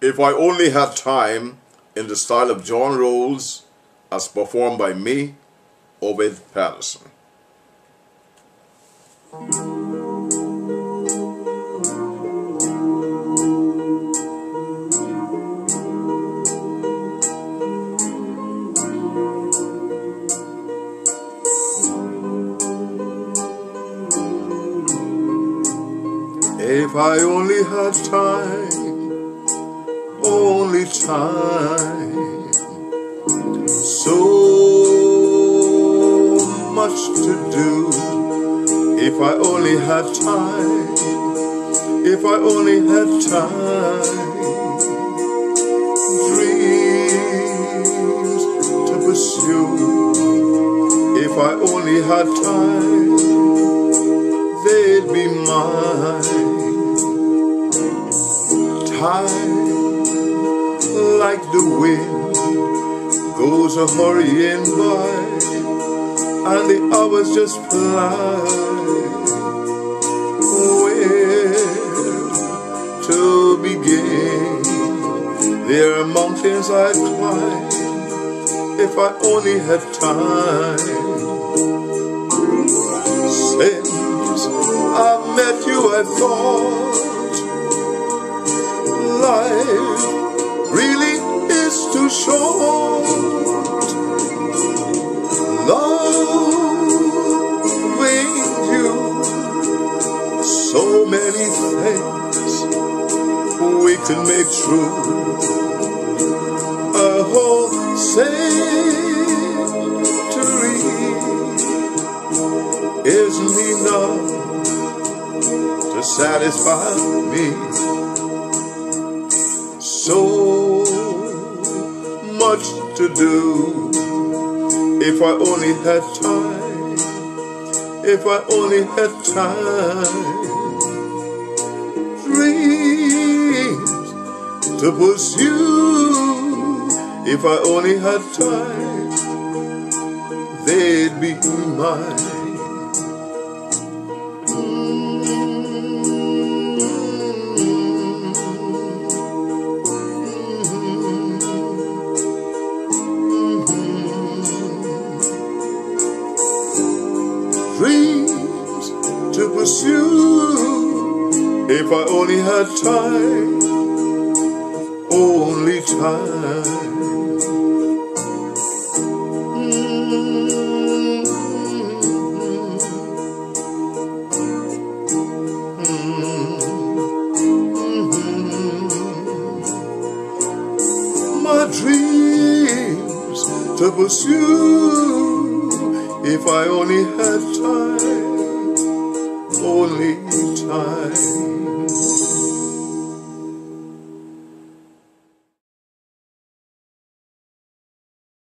If I Only Had Time, in the style of John Rowles, as performed by me, Obed Patterson. If I only had time, only time, so much to do. If I only had time, if I only had time, dreams to pursue. If I only had time, they'd be mine. Time, like the wind, goes a-hurrying by, and the hours just fly. Where to begin? There are mountains I'd climb if I only had time. Since I've met you, I thought life really is too short. Loving you, so many things we could make true. A whole century isn't enough to satisfy me. So much to do. If I only had time, if I only had time, dreams to pursue. If I only had time, they'd be mine. Dreams to pursue. If I only had time, only time. My dreams to pursue. If I only had time, only time.